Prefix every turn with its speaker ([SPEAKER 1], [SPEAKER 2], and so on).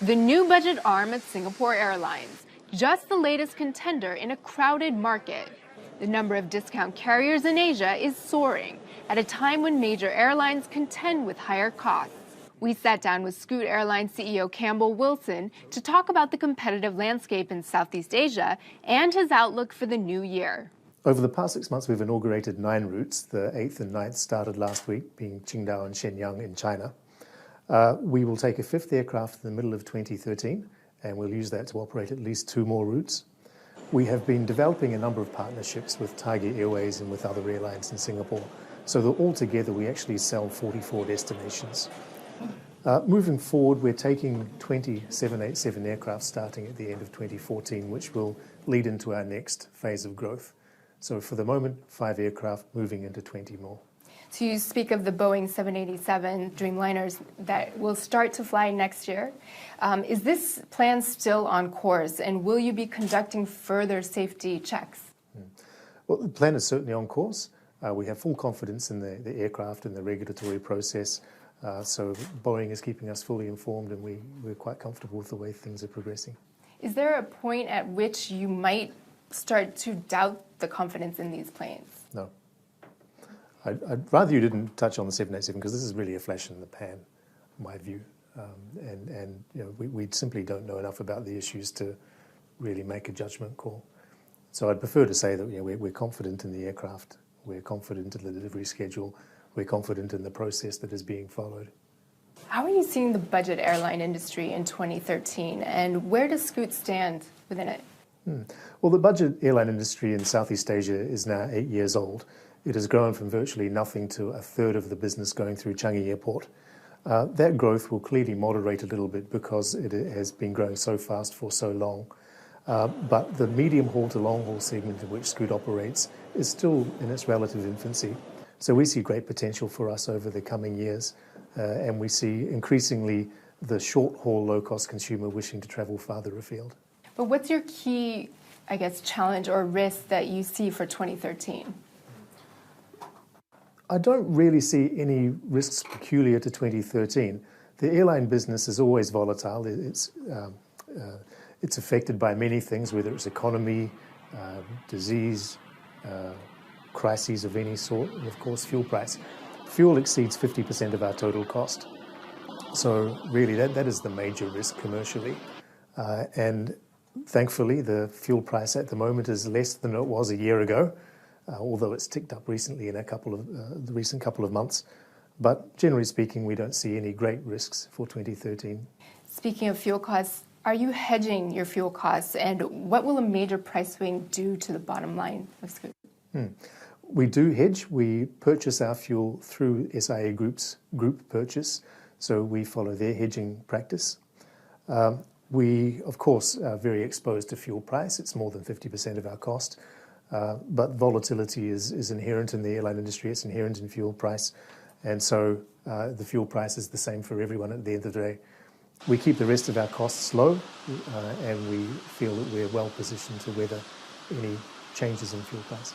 [SPEAKER 1] The new budget arm of Singapore Airlines, just the latest contender in a crowded market. The number of discount carriers in Asia is soaring at a time when major airlines contend with higher costs. We sat down with Scoot Airlines CEO Campbell Wilson to talk about the competitive landscape in Southeast Asia and his outlook for the new year.
[SPEAKER 2] Over the past 6 months, we've inaugurated 9 routes. The 8th and 9th started last week, being Qingdao and Shenyang in China. We will take a 5th aircraft in the middle of 2013, and we'll use that to operate at least 2 more routes. We have been developing a number of partnerships with Tiger Airways and with other airlines in Singapore, so that altogether we actually sell 44 destinations. Moving forward, we're taking 20 787 aircraft starting at the end of 2014, which will lead into our next phase of growth. So for the moment, 5 aircraft moving into 20 more.
[SPEAKER 1] So you speak of the Boeing 787 Dreamliners that will start to fly next year. Is this plan still on course, and will you be conducting further safety checks?
[SPEAKER 2] Well, the plan is certainly on course. We have full confidence in the aircraft and the regulatory process. So Boeing is keeping us fully informed, and we're quite comfortable with the way things are progressing.
[SPEAKER 1] Is there a point at which you might start to doubt the confidence in these planes?
[SPEAKER 2] No. I'd rather you didn't touch on the 787 because this is really a flash in the pan, in my view. And you know, we simply don't know enough about the issues to really make a judgment call. So I'd prefer to say that we're confident in the aircraft, we're confident in the delivery schedule, we're confident in the process that is being followed.
[SPEAKER 1] How are you seeing the budget airline industry in 2013, and where does Scoot stand within it?
[SPEAKER 2] Well, the budget airline industry in Southeast Asia is now 8 years old. It has grown from virtually nothing to a third of the business going through Changi Airport. That growth will clearly moderate a little bit because it has been growing so fast for so long. But the medium haul to long haul segment in which Scoot operates is still in its relative infancy. So we see great potential for us over the coming years, and we see increasingly the short haul low cost consumer wishing to travel farther afield.
[SPEAKER 1] But what's your key, challenge or risk that you see for 2013?
[SPEAKER 2] I don't really see any risks peculiar to 2013. The airline business is always volatile. It's affected by many things, whether it's economy, disease, crises of any sort, and of course fuel price. Fuel exceeds 50% of our total cost. So really that is the major risk commercially. And thankfully the fuel price at the moment is less than it was a year ago. Although it's ticked up recently in the recent couple of months. But generally speaking, we don't see any great risks for 2013.
[SPEAKER 1] Speaking of fuel costs, are you hedging your fuel costs, and what will a major price swing do to the bottom line of Scoot?
[SPEAKER 2] We do hedge. We purchase our fuel through SIA Group's group purchase, so we follow their hedging practice. We, of course, are very exposed to fuel price. It's more than 50% of our cost. But volatility is inherent in the airline industry. It's inherent in fuel price. And so the fuel price is the same for everyone at the end of the day. We keep the rest of our costs low, and we feel that we're well positioned to weather any changes in fuel price.